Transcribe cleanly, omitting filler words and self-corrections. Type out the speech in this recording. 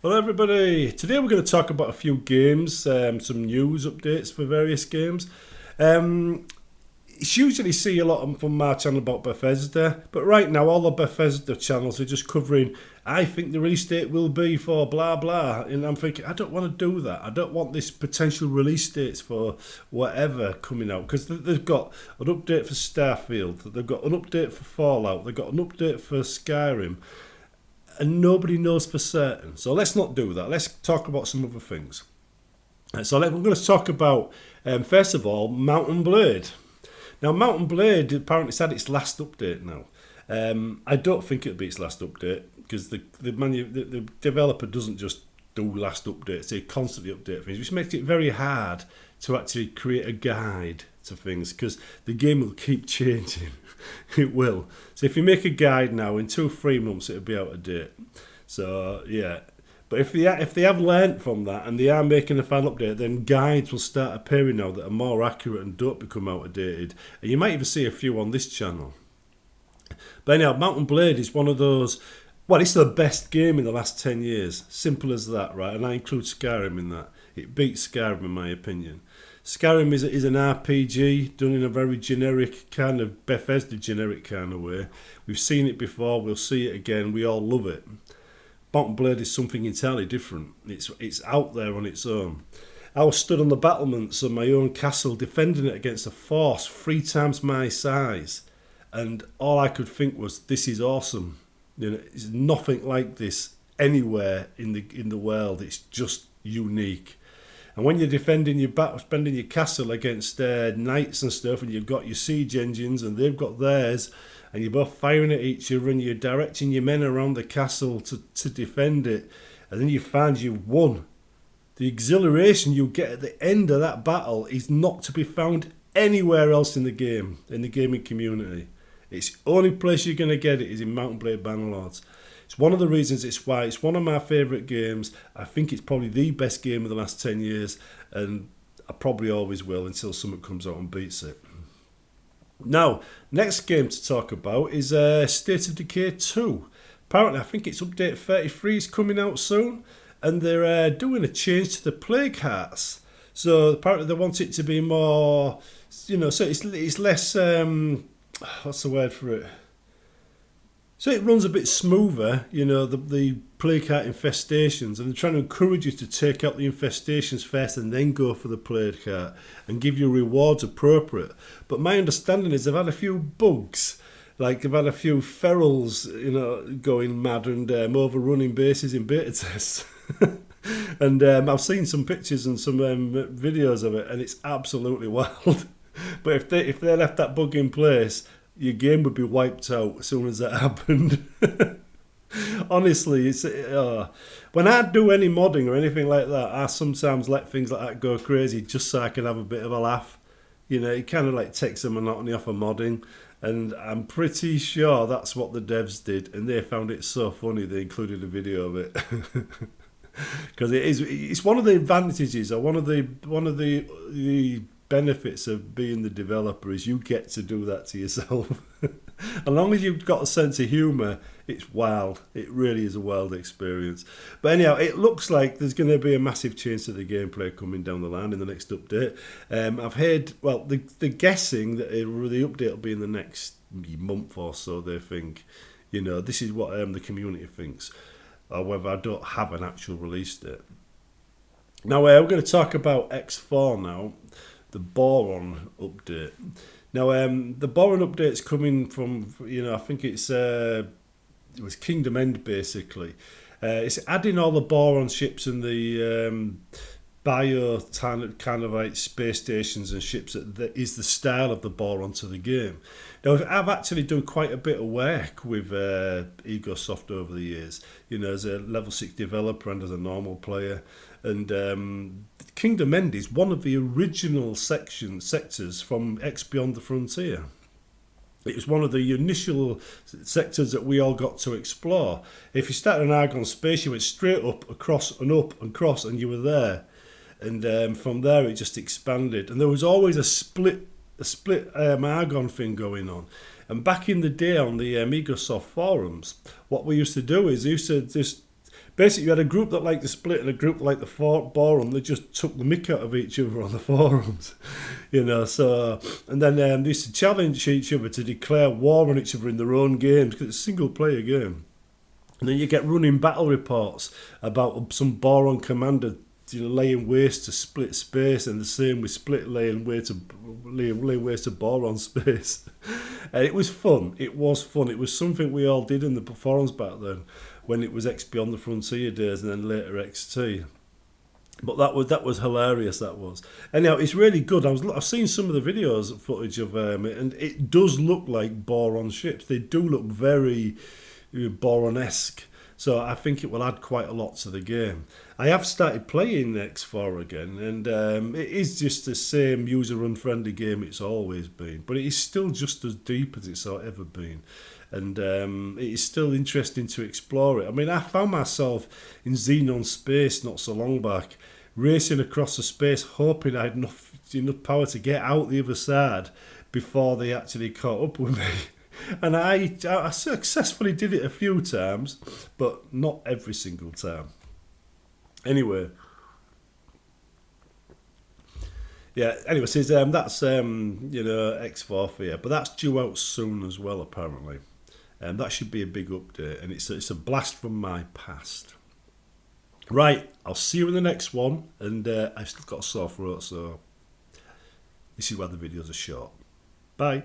Hello everybody, today we're going to talk about a few games, some news updates for various games. Um, it's usually see a lot of them from my channel about Bethesda, but right now all the Bethesda channels are just covering, I think the release date will be for blah blah, and I'm thinking, I don't want to do that. I don't want this potential release dates for whatever coming out, because they've got an update for Starfield, they've got an update for Fallout, they've got an update for Skyrim, and nobody knows for certain. So let's not do that. Let's talk about some other things. We're going to talk about, first of all, Mount and Blade. Now, Mount and Blade apparently it's had its last update now. I don't think it'll be its last update because the developer doesn't just do last updates, they constantly update things, which makes it very hard to actually create a guide to things because the game will keep changing. It will. So if you make a guide now, in 2 or 3 months it'll be out of date. So yeah. But if they have learnt from that and they are making a final update, then guides will start appearing now that are more accurate and don't become outdated. And you might even see a few on this channel. But anyhow, Mount and Blade is one of those. Well, it's the best game in the last 10 years. Simple as that, right? And I include Skyrim in that. It beats Skyrim in my opinion. Skyrim is an RPG done in a very generic kind of Bethesda generic kind of way. We've seen it before, we'll see it again, we all love it. Mount and Blade is something entirely different. It's out there on its own. I was stood on the battlements of my own castle defending it against a force 3 times my size. And all I could think was, this is awesome. You know, it's nothing like this anywhere in the world. It's just unique. And when you're defending your castle against knights and stuff, and you've got your siege engines and they've got theirs, and you're both firing at each other and you're directing your men around the castle to defend it, and then you find you've won. The exhilaration you get at the end of that battle is not to be found anywhere else in the game, in the gaming community. It's the only place you're going to get it is in Mount and Blade Bannerlord. It's one of the reasons it's why it's one of my favourite games. I think it's probably the best game of the last 10 years, and I probably always will until something comes out and beats it. Now, next game to talk about is State of Decay 2. Apparently, I think it's update 33 is coming out soon, and they're doing a change to the plague hearts. So apparently they want it to be more, so it's less, what's the word for it? So it runs a bit smoother, the plague heart infestations, and they're trying to encourage you to take out the infestations first and then go for the plague heart and give you rewards appropriate. But my understanding is they've had a few bugs, like they've had a few ferals, going mad and overrunning bases in beta tests. And I've seen some pictures and some videos of it, and it's absolutely wild. But if they left that bug in place, your game would be wiped out as soon as that happened. Honestly, when I do any modding or anything like that, I sometimes let things like that go crazy just so I can have a bit of a laugh. It kind of like takes the monotony off of modding, and I'm pretty sure that's what the devs did, and they found it so funny they included a video of it. Because it's one of the advantages, or one of the benefits of being the developer is you get to do that to yourself. As long as you've got a sense of humour, it's wild. It really is a wild experience. But anyhow, it looks like there's going to be a massive change to the gameplay coming down the line in the next update. I've heard, they're guessing that the update will be in the next month or so, they think. This is what the community thinks. However, I don't have an actual release date. Now, we're going to talk about X4 now. The Boron update. Now, the Boron update's coming from, I think it was Kingdom End basically. It's adding all the Boron ships and the bio kind of like space stations and ships that is the style of the Boron to the game. Now, I've actually done quite a bit of work with Egosoft over the years, as a level 6 developer and as a normal player. And Kingdom End is one of the original sectors from X Beyond the Frontier. It was one of the initial sectors that we all got to explore. If you started an Argon space, you went straight up, across, and up, and cross, and you were there. And from there, it just expanded. And there was always a split Argon thing going on. And back in the day on the Egosoft forums, what we used to do is we used to just basically you had a group that liked the split and a group that liked the Boron. They just took the mick out of each other on the forums, you know. So, and then they used to challenge each other to declare war on each other in their own games because it's a single player game. And then you get running battle reports about some Boron commander, you know, laying waste to split space, and the same with split laying waste to Boron space. And it was fun. It was fun. It was something we all did in the forums back then, when it was XP on the Frontier days and then later XT. But that was hilarious. That was. Anyhow, it's really good. I've seen some of the videos footage of it, and it does look like Boron ships. They do look very Boron-esque. So I think it will add quite a lot to the game. I have started playing X4 again, and it is just the same user-unfriendly game it's always been, but it is still just as deep as it's ever been. And it is still interesting to explore it. I mean, I found myself in Xenon Space not so long back, racing across the space, hoping I had enough power to get out the other side before they actually caught up with me. And I successfully did it a few times, but not every single time. Anyway, yeah. Anyway, says that's X4 for you, but that's due out soon as well apparently. That should be a big update, and it's a blast from my past. Right, I'll see you in the next one, and I've still got a sore throat, so this is why the videos are short. Bye.